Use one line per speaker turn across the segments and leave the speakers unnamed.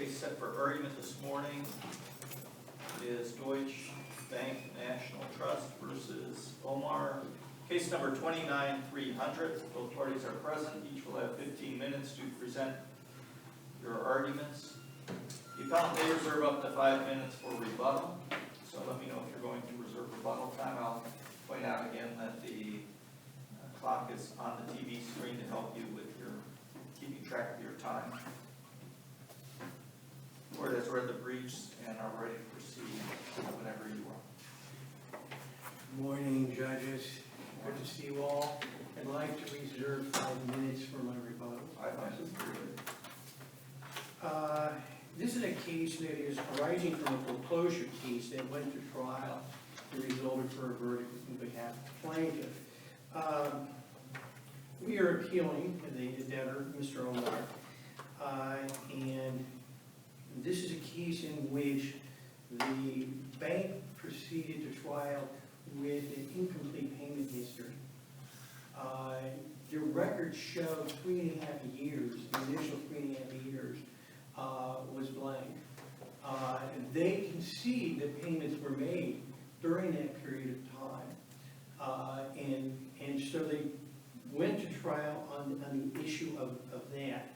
case set for argument this morning is Deutsche Bank National Trust versus Omar. Case number 29-300. Both parties are present. Each will have 15 minutes to present your arguments. The appellant may reserve up to 5 minutes for rebuttal. So let me know if you're going to reserve rebuttal time. I'll point out again that the clock is on the TV screen to help you with your keeping track of your time. The court has read the briefs and are ready to proceed whenever you are.
Good morning, judges. Good to see you all. I'd like to reserve 5 minutes for my rebuttal.
I find this very good.
This is a case that is arising from a foreclosure case that went to trial and resulted for a verdict on behalf of the plaintiff. We are appealing the debtor, Mr. Omar, and this is a case in which the bank proceeded to trial with an incomplete payment history. The records show 3.5 years, the initial 3.5 years was blank. They concede that payments were made during that period of time. And so they went to trial on the issue of that.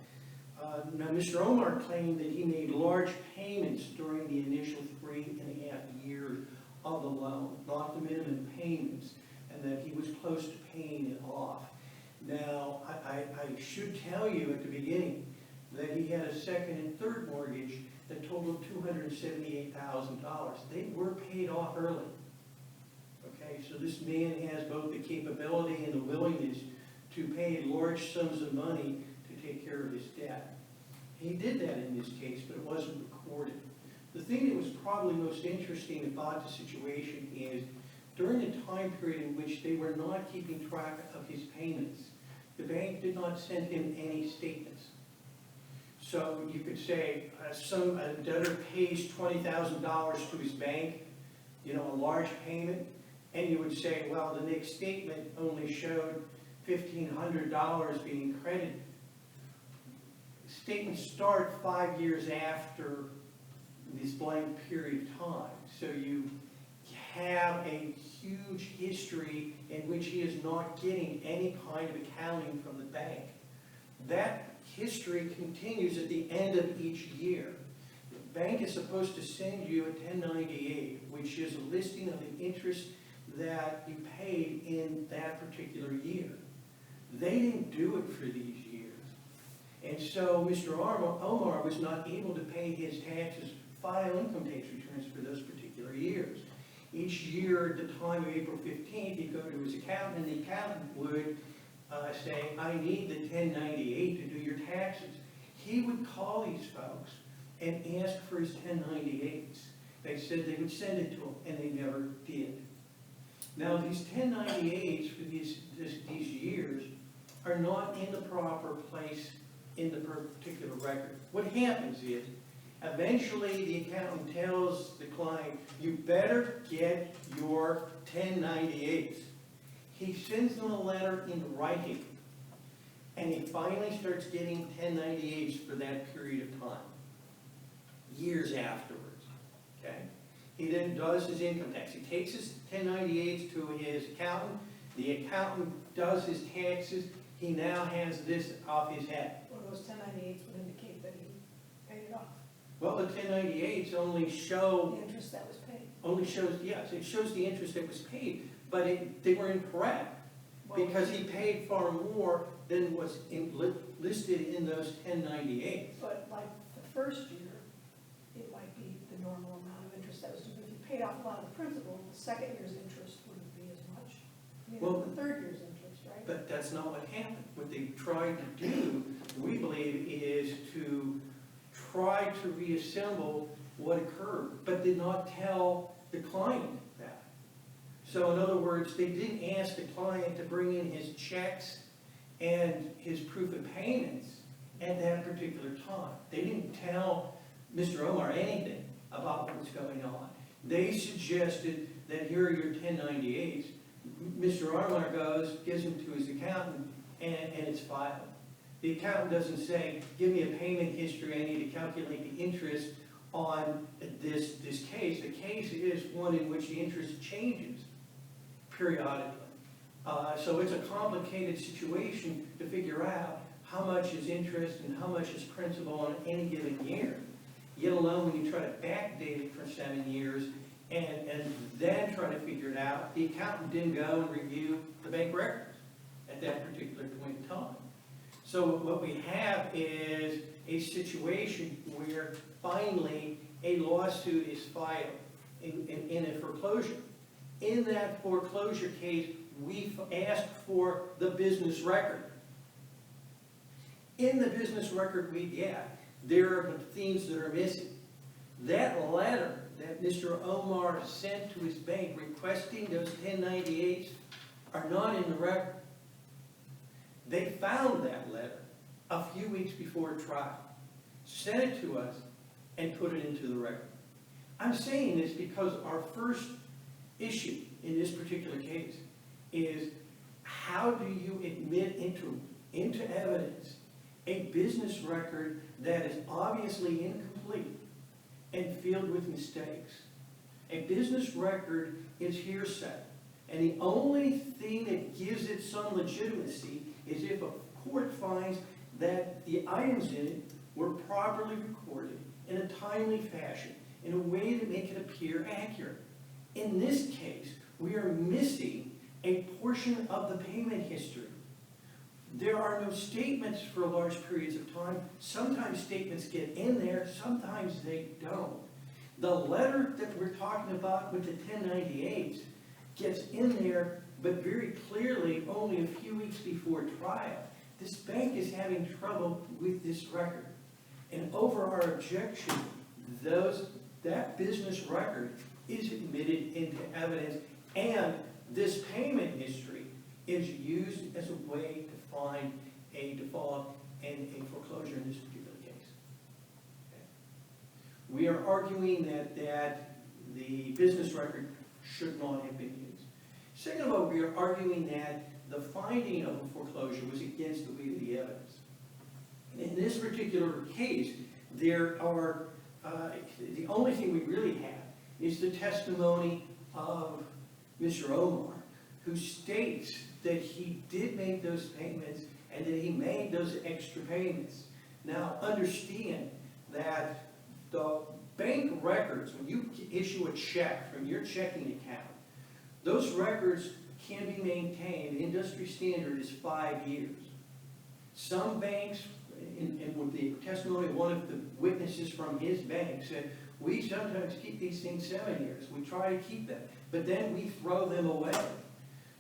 Now, Mr. Omar claimed that he made large payments during the initial 3.5 years of the loan, not the minimum payments, and that he was close to paying it off. Now, I should tell you at the beginning that he had a second and third mortgage that totaled $278,000. They were paid off early. Okay, so this man has both the capability and the willingness to pay large sums of money to take care of his debt. He did that in this case, but it wasn't recorded. The thing that was probably most interesting about the situation is during the time period in which they were not keeping track of his payments, the bank did not send him any statements. So you could say a debtor pays $20,000 to his bank, a large payment, and you would say, well, the next statement only showed $1,500 being credited. Statements start 5 years after this blank period of time. So you have a huge history in which he is not getting any kind of accounting from the bank. That history continues at the end of each year. The bank is supposed to send you a 1098, which is a listing of the interest that you paid in that particular year. They didn't do it for these years. And so Mr. Omar was not able to pay his taxes, file income tax returns for those particular years. Each year at the time of April 15th, he'd go to his accountant, and the accountant would say, I need the 1098 to do your taxes. He would call these folks and ask for his 1098s. They said they would send it to him, and they never did. Now, these 1098s for these years are not in the proper place in the particular record. What happens is, eventually the accountant tells the client, you better get your 1098s. He sends them a letter in writing, and he finally starts getting 1098s for that period of time, years afterwards, okay? He then does his income tax. He takes his 1098s to his accountant. The accountant does his taxes. He now has this off his head.
Well, those 1098s would indicate that he paid it off.
Well, the 1098s only show...
The interest that was paid.
Only shows, yes, it shows the interest that was paid, but they were incorrect because he paid far more than was listed in those 1098s.
But like the first year, it might be the normal amount of interest that was due. If you paid off a lot of the principal, the second year's interest wouldn't be as much.
Well,
the third year's interest, right?
But that's not what happened. What they tried to do, we believe, is to try to reassemble what occurred, but did not tell the client that. So in other words, they didn't ask the client to bring in his checks and his proof of payments at that particular time. They didn't tell Mr. Omar anything about what was going on. They suggested that here are your 1098s. Mr. Omar goes, gives them to his accountant, and it's filed. The accountant doesn't say, give me a payment history, I need to calculate the interest on this case. The case is one in which the interest changes periodically. So it's a complicated situation to figure out how much is interest and how much is principal on any given year, yet alone when you try to backdate it for 7 years and then try to figure it out. The accountant didn't go and review the bank records at that particular point in time. So what we have is a situation where finally a lawsuit is filed in a foreclosure. In that foreclosure case, we asked for the business record. In the business record we get, there are things that are missing. That letter that Mr. Omar sent to his bank requesting those 1098s are not in the record. They found that letter a few weeks before trial, sent it to us, and put it into the record. I'm saying this because our first issue in this particular case is how do you admit into evidence a business record that is obviously incomplete and filled with mistakes? A business record is hearsay, and the only thing that gives it some legitimacy is if a court finds that the items in it were properly recorded in a timely fashion, in a way to make it appear accurate. In this case, we are missing a portion of the payment history. There are no statements for large periods of time. Sometimes statements get in there, sometimes they don't. The letter that we're talking about with the 1098s gets in there, but very clearly only a few weeks before trial. This bank is having trouble with this record. And over our objection, that business record is admitted into evidence, and this payment history is used as a way to find a default and a foreclosure in this particular case. Okay. We are arguing that the business record should not have been used. Second of all, we are arguing that the finding of a foreclosure was against the weight of the evidence. In this particular case, there are, the only thing we really have is the testimony of Mr. Omar, who states that he did make those payments and that he made those extra payments. Now, understand that the bank records, when you issue a check from your checking account, those records can be maintained. The industry standard is 5 years. Some banks, and with the testimony of one of the witnesses from his bank said, we sometimes keep these things 7 years. We try to keep them, but then we throw them away.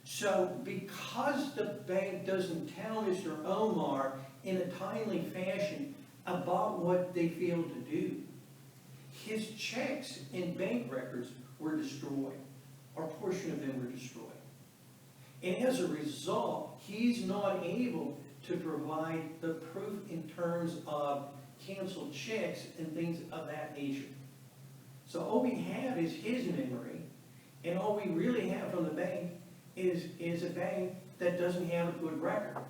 So because the bank doesn't tell Mr. Omar in a timely fashion about what they failed to do, his checks and bank records were destroyed, or a portion of them were destroyed. And as a result, he's not able to provide the proof in terms of canceled checks and things of that nature. So all we have is his memory, and all we really have from the bank is a bank that doesn't have a good record.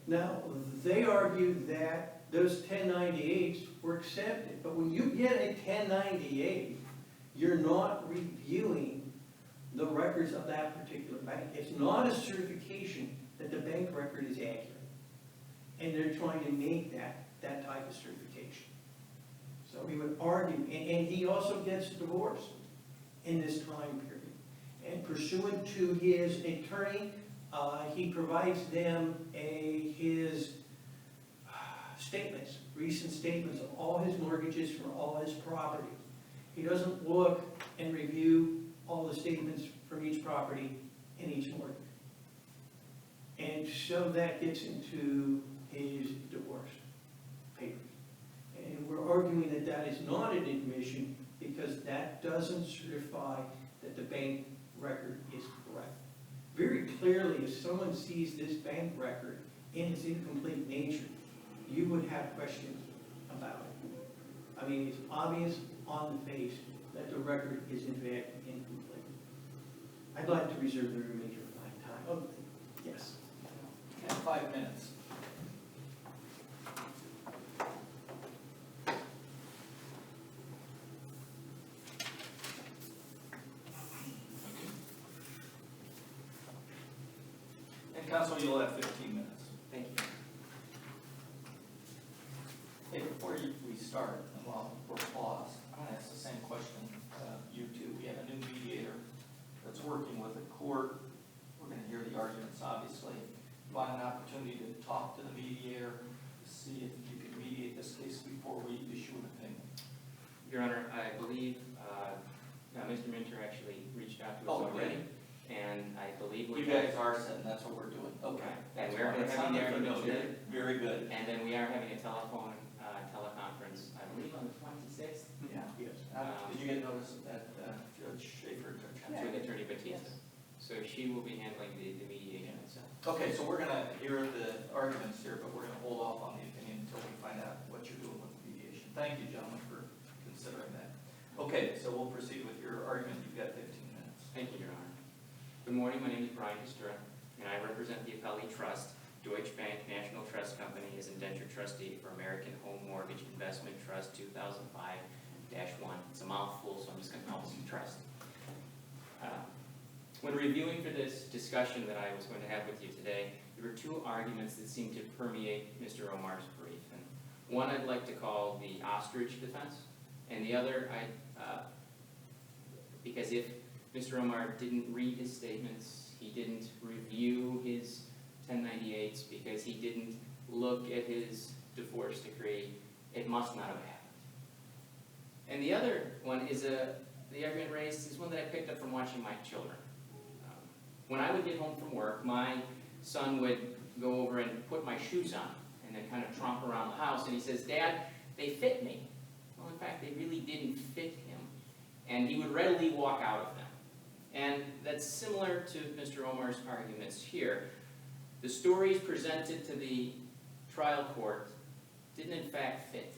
Now, they argue that those 1098s were accepted, but when you get a 1098, you're not reviewing the records of that particular bank. It's not a certification that the bank record is accurate. And they're trying to make that type of certification. So we would argue, and he also gets divorced in this time period. And pursuant to his attorney, he provides them his statements, recent statements of all his mortgages for all his properties. He doesn't look and review all the statements from each property and each mortgage. And so that gets into his divorce papers. And we're arguing that that is not an admission because that doesn't certify that the bank record is correct. Very clearly, if someone sees this bank record in its incomplete nature, you would have questions about it. I mean, it's obvious on the face that the record is in fact incomplete. I'd like to reserve the remainder of my time. Oh, yes.
And 5 minutes. Counsel, you'll have 15 minutes.
Thank you.
Hey, before we start, and while we're paused, I want to ask the same question, you two. We have a new mediator that's working with the court. We're going to hear the arguments, obviously. You want an opportunity to talk to the mediator, to see if you can mediate this case before we issue an opinion.
Your Honor, I believe Mr. Minter actually reached out to us
Oh,
already, and I believe
You guys are setting, that's what we're doing. Okay.
And we're having the argument today.
Very good.
And then we are having a teleconference, I believe on the 26th,
Yeah.
Yes.
Did you get notice of that, Judge Schaefer?
with Attorney Batista.
Yes.
So she will be handling the mediation itself.
Okay, so we're gonna hear the arguments here, but we're gonna hold off on the opinion until we find out what you're doing with the mediation. Thank you, gentlemen, for considering that. Okay, so we'll proceed with your argument. You've got 15 minutes.
Thank you, Your Honor. Good morning, my name is Brian Kistura, and I represent the Appellee Trust, Deutsche Bank National Trust Company as indentured trustee for American Home Mortgage Investment Trust 2005-1. It's a mouthful, so I'm just going to call it trust. When reviewing for this discussion that I was going to have with you today, there were two arguments that seemed to permeate Mr. Omar's brief. And one I'd like to call the ostrich defense, and the other, because if Mr. Omar didn't read his statements, he didn't review his 1098s, because he didn't look at his divorce decree, it must not have happened. And the other one is the argument raised is one that I picked up from watching my children. When I would get home from work, my son would go over and put my shoes on and then kind of tromp around the house, and he says, "Dad, they fit me." Well, in fact, they really didn't fit him, and he would readily walk out of them. And that's similar to Mr. Omar's arguments here. The stories presented to the trial court didn't in fact fit.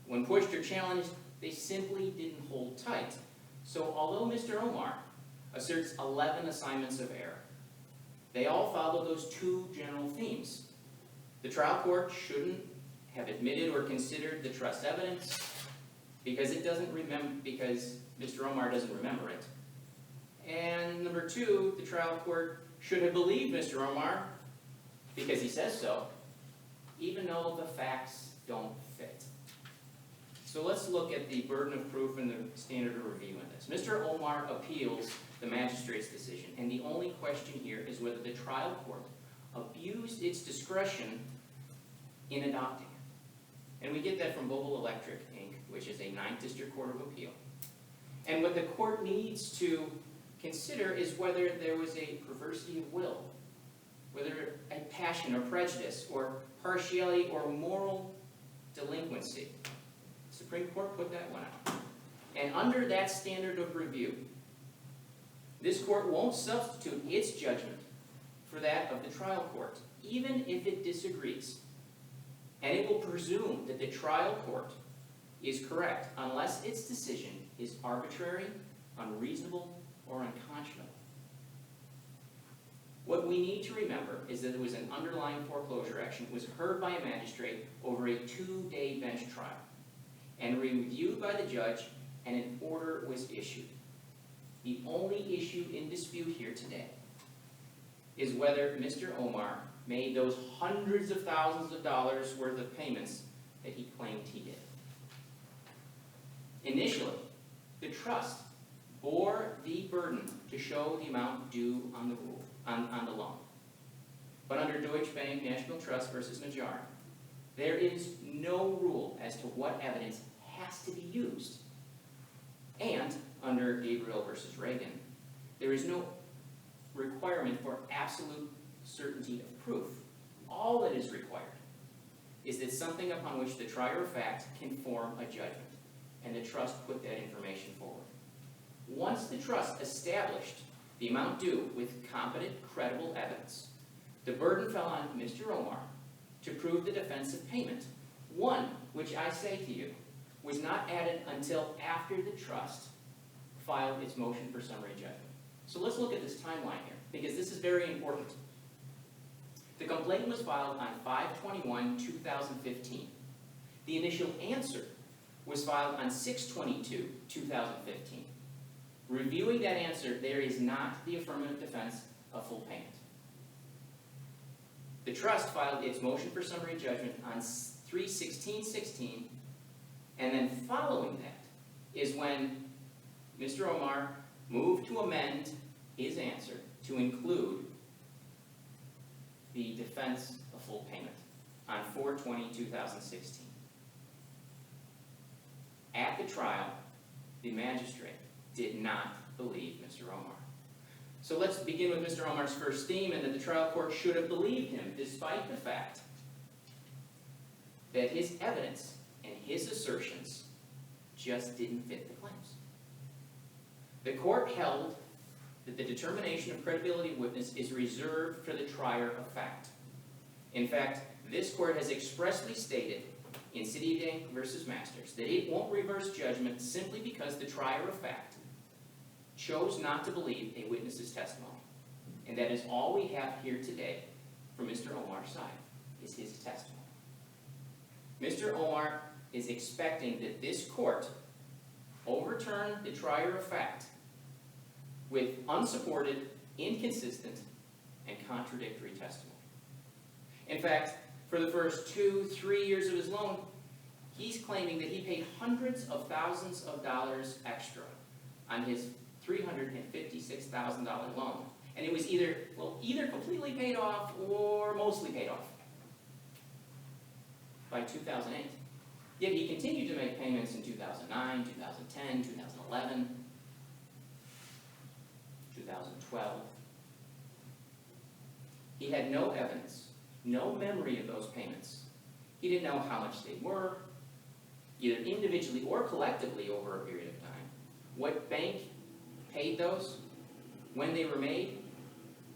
When pushed or challenged, they simply didn't hold tight. So although Mr. Omar asserts 11 assignments of error, they all follow those two general themes. The trial court shouldn't have admitted or considered the trust evidence because because Mr. Omar doesn't remember it. And number two, the trial court should have believed Mr. Omar because he says so, even though the facts don't fit. So let's look at the burden of proof and the standard of review in this. Mr. Omar appeals the magistrate's decision, and the only question here is whether the trial court abused its discretion in adopting it. And we get that from Vogel Electric, Inc., which is a 9th District Court of Appeal. And what the court needs to consider is whether there was a perversity of will, whether a passion or prejudice or partiality or moral delinquency. The Supreme Court put that one out. And under that standard of review, this court won't substitute its judgment for that of the trial court, even if it disagrees. And it will presume that the trial court is correct unless its decision is arbitrary, unreasonable, or unconscionable. What we need to remember is that there was an underlying foreclosure action. It was heard by a magistrate over a 2-day bench trial and reviewed by the judge, and an order was issued. The only issue in dispute here today is whether Mr. Omar made those hundreds of thousands of dollars worth of payments that he claimed he did. Initially, the trust bore the burden to show the amount due on the loan. But under Deutsche Bank National Trust versus Najjar, there is no rule as to what evidence has to be used. And under Gabriel versus Reagan, there is no requirement for absolute certainty of proof. All that is required is that something upon which the trier of fact can form a judgment, and the trust put that information forward. Once the trust established the amount due with competent, credible evidence, the burden fell on Mr. Omar to prove the defense of payment, one which I say to you was not added until after the trust filed its motion for summary judgment. So let's look at this timeline here, because this is very important. The complaint was filed on 5/21/2015. The initial answer was filed on 6/22/2015. Reviewing that answer, there is not the affirmative defense of full payment. The trust filed its motion for summary judgment on 3/16/16, and then following that is when Mr. Omar moved to amend his answer to include the defense of full payment on 4/20/2016. At the trial, the magistrate did not believe Mr. Omar. So let's begin with Mr. Omar's first theme, and that the trial court should have believed him, despite the fact that his evidence and his assertions just didn't fit the claims. The court held that the determination of credibility of witness is reserved for the trier of fact. In fact, this court has expressly stated in Citibank versus Masters that it won't reverse judgment simply because the trier of fact chose not to believe a witness's testimony. And that is all we have here today from Mr. Omar's side, is his testimony. Mr. Omar is expecting that this court overturn the trier of fact with unsupported, inconsistent, and contradictory testimony. In fact, for the first 2-3 years of his loan, he's claiming that he paid hundreds of thousands of dollars extra on his $356,000 loan. And it was either completely paid off or mostly paid off by 2008. Yet he continued to make payments in 2009, 2010, 2011, 2012. He had no evidence, no memory of those payments. He didn't know how much they were, either individually or collectively over a period of time, what bank paid those, when they were made,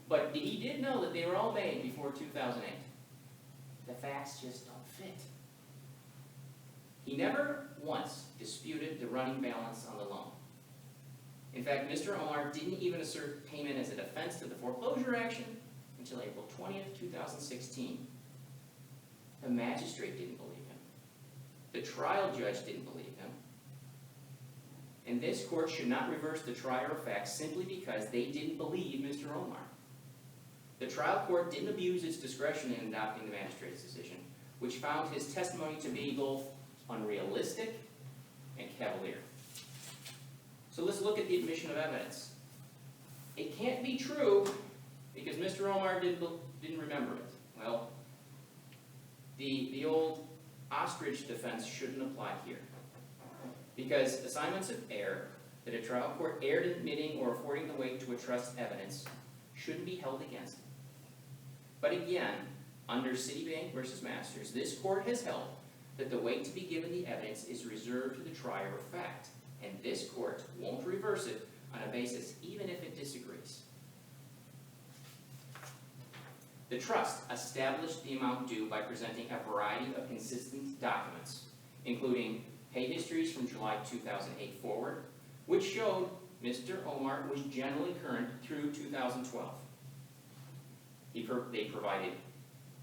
but he did know that they were all made before 2008. The facts just don't fit. He never once disputed the running balance on the loan. In fact, Mr. Omar didn't even assert payment as a defense to the foreclosure action until April 20th, 2016. The magistrate didn't believe him. The trial judge didn't believe him. And this court should not reverse the trier of facts simply because they didn't believe Mr. Omar. The trial court didn't abuse its discretion in adopting the magistrate's decision, which found his testimony to be both unrealistic and cavalier. So let's look at the admission of evidence. It can't be true because Mr. Omar didn't remember it. Well, the old ostrich defense shouldn't apply here. Because assignments of error that a trial court erred in admitting or affording the weight to a trust evidence shouldn't be held against it. But again, under Citibank versus Masters, this court has held that the weight to be given the evidence is reserved to the trier of fact, and this court won't reverse it on a basis even if it disagrees. The trust established the amount due by presenting a variety of consistent documents, including pay histories from July 2008 forward, which showed Mr. Omar was generally current through 2012. They provided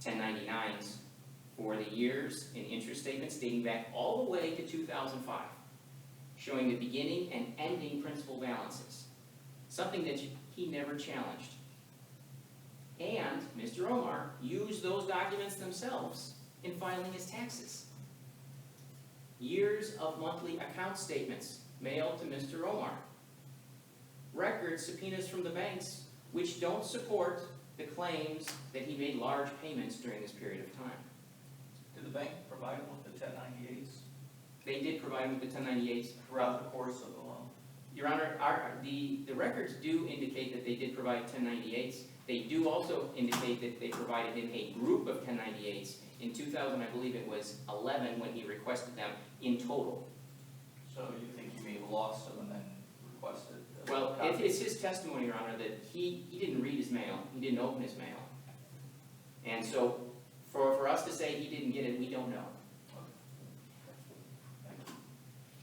1099s for the years and interest statements dating back all the way to 2005, showing the beginning and ending principal balances, something that he never challenged. And Mr. Omar used those documents themselves in filing his taxes. Years of monthly account statements mailed to Mr. Omar. Record subpoenas from the banks which don't support the claims that he made large payments during this period of time.
Did the bank provide him with the 1098s
They did provide him with the 1098s.
throughout the course of the loan?
Your Honor, the records do indicate that they did provide 1098s. They do also indicate that they provided him a group of 1098s. In 2000, I believe it was 11 when he requested them in total.
So you think he may have lost them and then requested?
Well, it's his testimony, Your Honor, that he didn't read his mail. He didn't open his mail. And so for us to say he didn't get it, we don't know.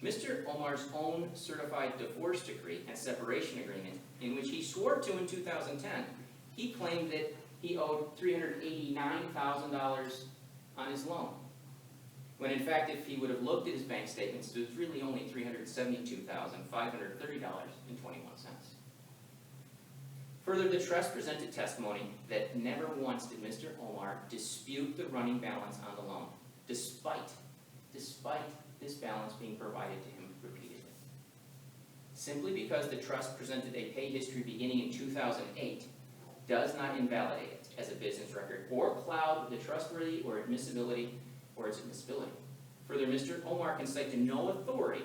Mr. Omar's own certified divorce decree and separation agreement, in which he swore to in 2010, he claimed that he owed $389,000 on his loan. When in fact, if he would have looked at his bank statements, it was really only $372,530.21. Further, the trust presented testimony that never once did Mr. Omar dispute the running balance on the loan, despite this balance being provided to him repeatedly. Simply because the trust presented a pay history beginning in 2008 does not invalidate it as a business record or cloud the trustworthy or admissibility or its admissibility. Further, Mr. Omar can cite to no authority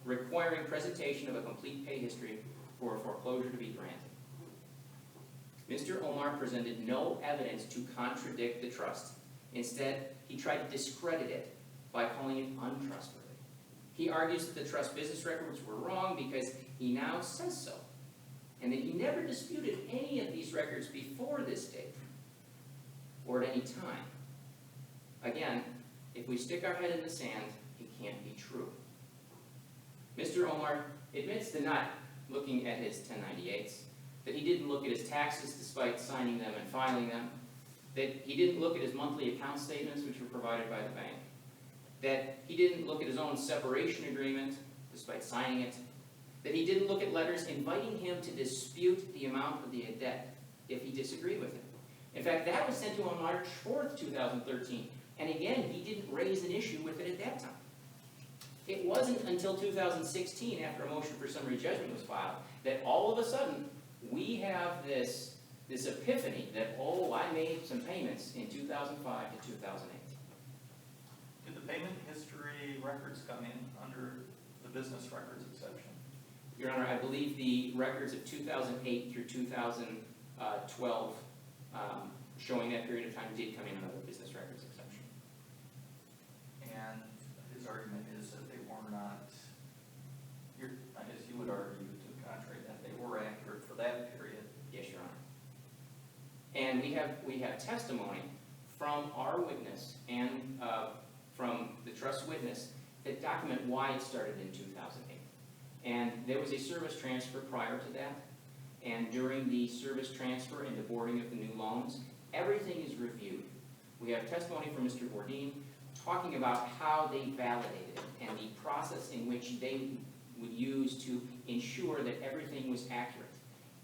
requiring presentation of a complete pay history for a foreclosure to be granted. Mr. Omar presented no evidence to contradict the trust. Instead, he tried to discredit it by calling it untrustworthy. He argues that the trust business records were wrong because he now says so, and that he never disputed any of these records before this date or at any time. Again, if we stick our head in the sand, it can't be true. Mr. Omar admits to not looking at his 1098s, that he didn't look at his taxes despite signing them and filing them, that he didn't look at his monthly account statements, which were provided by the bank, that he didn't look at his own separation agreement despite signing it, that he didn't look at letters inviting him to dispute the amount of the debt if he disagreed with it. In fact, that was sent to him on March 4th, 2013, and again, he didn't raise an issue with it at that time. It wasn't until 2016, after a motion for summary judgment was filed, that all of a sudden, we have this epiphany that, oh, I made some payments in 2005 to 2008.
Did the payment history records come in under the business records exception?
Your Honor, I believe the records of 2008 through 2012, showing that period of time, did come in under the business records exception.
And his argument is that they were not, I guess you would argue to the contrary, that they were accurate for that period.
Yes, Your Honor. And we have testimony from our witness and from the trust witness that document why it started in 2008. And there was a service transfer prior to that, and during the service transfer and the boarding of the new loans, everything is reviewed. We have testimony from Mr. Bourdin talking about how they validated it and the process in which they would use to ensure that everything was accurate.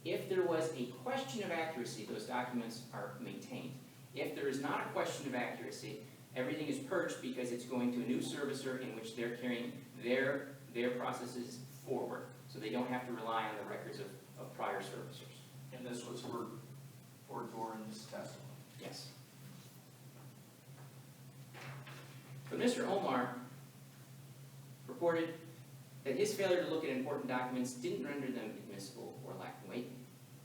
If there was a question of accuracy, those documents are maintained. If there is not a question of accuracy, everything is purged because it's going to a new servicer in which they're carrying their processes forward, so they don't have to rely on the records of prior servicers.
And this was for Gordon's testimony.
Yes. But Mr. Omar reported that his failure to look at important documents didn't render them admissible or lacking weight.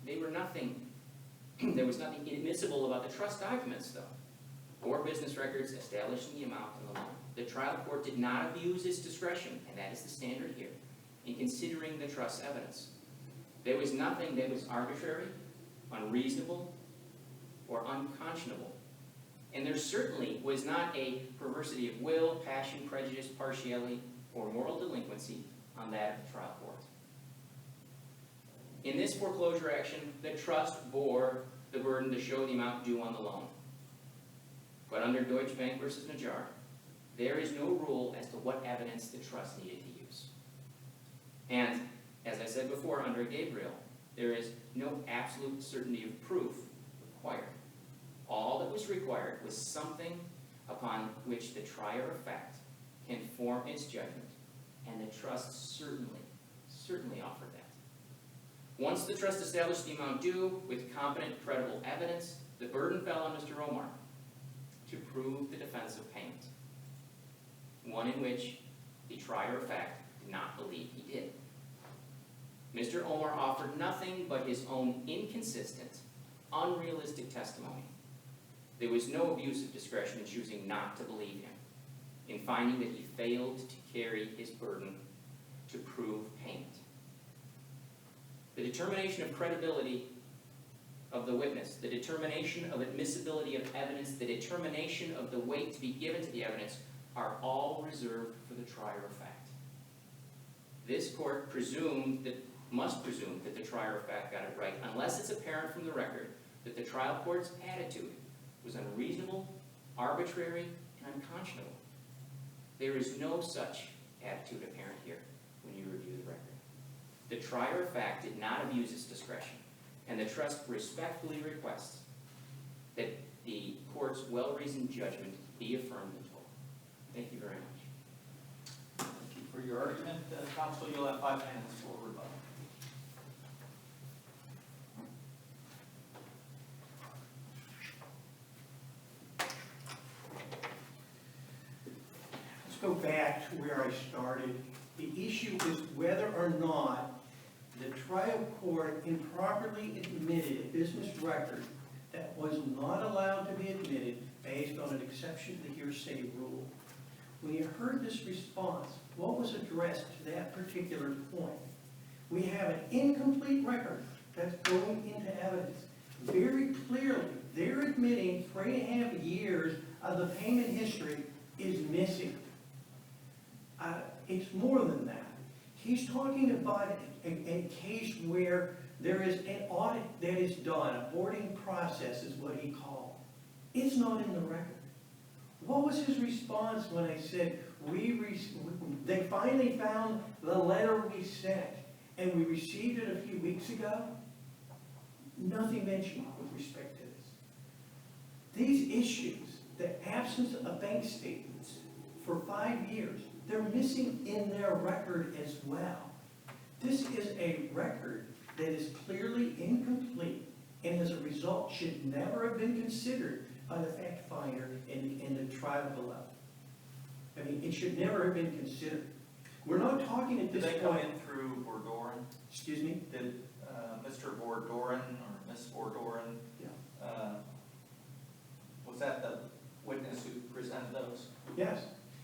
There was nothing inadmissible about the trust documents, though, or business records establishing the amount of the loan. The trial court did not abuse its discretion, and that is the standard here, in considering the trust evidence. There was nothing that was arbitrary, unreasonable, or unconscionable. And there certainly was not a perversity of will, passion, prejudice, partiality, or moral delinquency on that of the trial court. In this foreclosure action, the trust bore the burden to show the amount due on the loan. But under Deutsche Bank versus Najjar, there is no rule as to what evidence the trust needed to use. And, as I said before, under Gabriel, there is no absolute certainty of proof required. All that was required was something upon which the trier of fact can form its judgment, and the trust certainly offered that. Once the trust established the amount due with competent, credible evidence, the burden fell on Mr. Omar to prove the defense of payment, one in which the trier of fact did not believe he did. Mr. Omar offered nothing but his own inconsistent, unrealistic testimony. There was no abuse of discretion in choosing not to believe him, in finding that he failed to carry his burden to prove payment. The determination of credibility of the witness, the determination of admissibility of evidence, the determination of the weight to be given to the evidence are all reserved for the trier of fact. This court must presume that the trier of fact got it right, unless it's apparent from the record that the trial court's attitude was unreasonable, arbitrary, and unconscionable. There is no such attitude apparent here when you review the record. The trier of fact did not abuse its discretion and the trust respectfully requests that the court's well-reasoned judgment be affirmed in full. Thank you very much.
Thank you for your argument. Counsel, you'll have 5 minutes for rebuttal.
Let's go back to where I started. The issue is whether or not the trial court improperly admitted a business record that was not allowed to be admitted based on an exception to the hearsay rule. When you heard this response, what was addressed to that particular point? We have an incomplete record that's going into evidence. Very clearly, they're admitting 3.5 years of the payment history is missing. It's more than that. He's talking about a case where there is an audit that is done, a boarding process is what he called. It's not in the record. What was his response when I said, they finally found the letter we sent and we received it a few weeks ago? Nothing mentioned with respect to this. These issues, the absence of bank statements for 5 years, they're missing in their record as well. This is a record that is clearly incomplete and as a result should never have been considered by the fact finder in the trial below. I mean, it should never have been considered. We're not talking at
Did
this
they come
point.
in through Bordoren?
Excuse me?
Did Mr. Bordoren or Miss Bordoren,
Yeah.
Was that the witness who presented those?
Yes.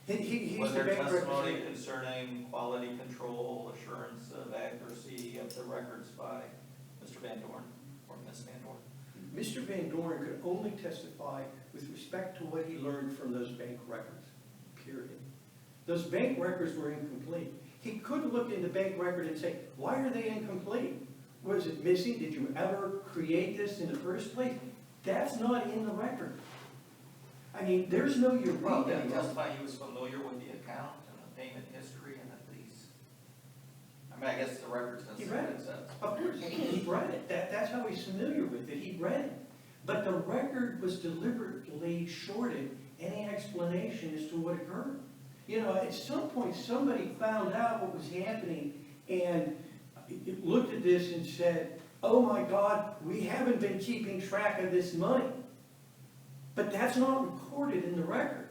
He's
Was
the
there
bank
testimony
representative.
concerning quality control, assurance of accuracy of the records by Mr. Van Dorn or Miss Van Dorn?
Mr. Van Dorn could only testify with respect to what he learned from those bank records, period. Those bank records were incomplete. He couldn't look in the bank record and say, why are they incomplete? Was it missing? Did you ever create this in the first place? That's not in the record. I mean, there's no
Well,
Eureka.
did he testify he was familiar with the account and the payment history and that these, I mean, I guess the records
He
necessarily
read it.
says.
Of course, he read it. That's how he's familiar with it. He read it. But the record was deliberately shorted any explanation as to what occurred. You know, at some point, somebody found out what was happening and looked at this and said, oh my God, we haven't been keeping track of this money. But that's not recorded in the record.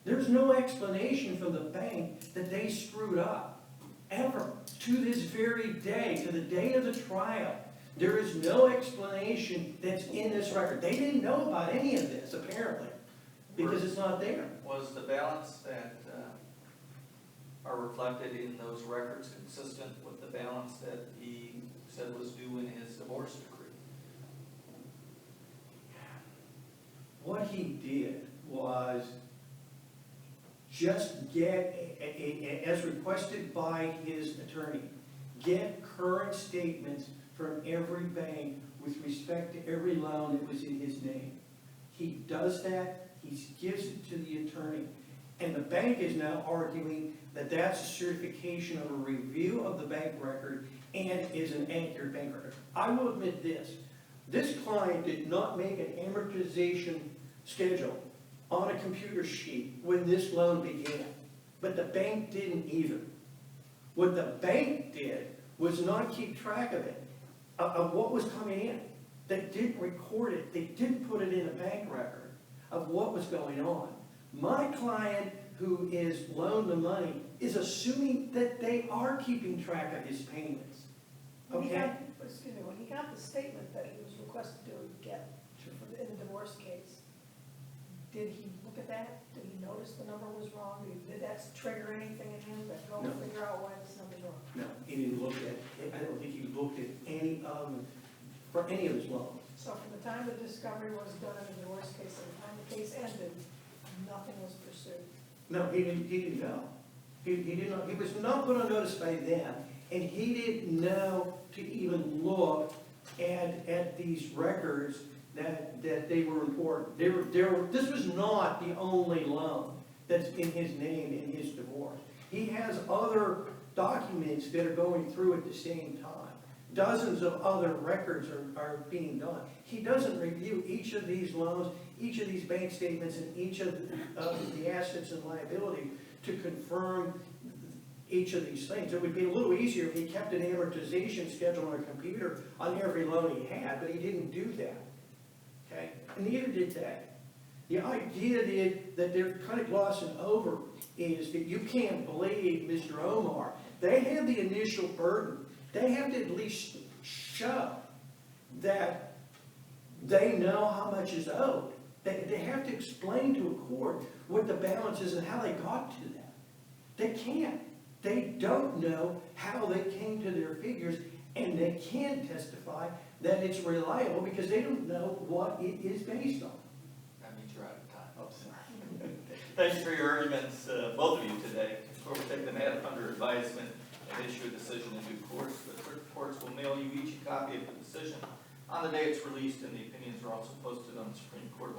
There's no explanation from the bank that they screwed up, ever. To this very day, to the day of the trial, there is no explanation that's in this record. They didn't know about any of this, apparently, because it's not there.
Was the balance that are reflected in those records consistent with the balance that he said was due in his divorce decree?
What he did was just get, as requested by his attorney, get current statements from every bank with respect to every loan that was in his name. He does that, he gives it to the attorney, and the bank is now arguing that that's a certification of a review of the bank record and is an accurate bank record. I will admit this client did not make an amortization schedule on a computer sheet when this loan began, but the bank didn't either. What the bank did was not keep track of it, of what was coming in. They didn't record it, they didn't put it in a bank record of what was going on. My client, who is loaned the money, is assuming that they are keeping track of his payments.
When he
Okay?
got, excuse me, when he got the statement that he was requested to get in the divorce case, did he look at that? Did he notice the number was wrong? Did that trigger anything in him that go
No.
figure out why this number's wrong?
No, he didn't look at, I don't think he looked at any of, for any of his loans.
So from the time the discovery was done in the divorce case and the time the case ended, nothing was pursued.
No, he didn't know. He did not, he was not put on notice by them, and he didn't know to even look at these records that they were important. This was not the only loan that's in his name in his divorce. He has other documents that are going through at the same time. dozens of other records are being done. He doesn't review each of these loans, each of these bank statements, and each of the assets and liability to confirm each of these things. It would be a little easier if he kept an amortization schedule on a computer on every loan he had, but he didn't do that. Okay? And neither did they. The idea that they're kind of glossing over is that you can't believe Mr. Omar. They have the initial burden. They have to at least show that they know how much is owed. They have to explain to a court what the balance is and how they got to that. They can't. They don't know how they came to their figures, and they can't testify that it's reliable because they don't know what it is based on.
That means you're out of time.
Oh, sorry. Thanks for your arguments, both of you today. We'll take the matter under advisement and issue a decision in due course. The clerk of courts will mail you each a copy of the decision on the day it's released, and the opinions are also posted on the Supreme Court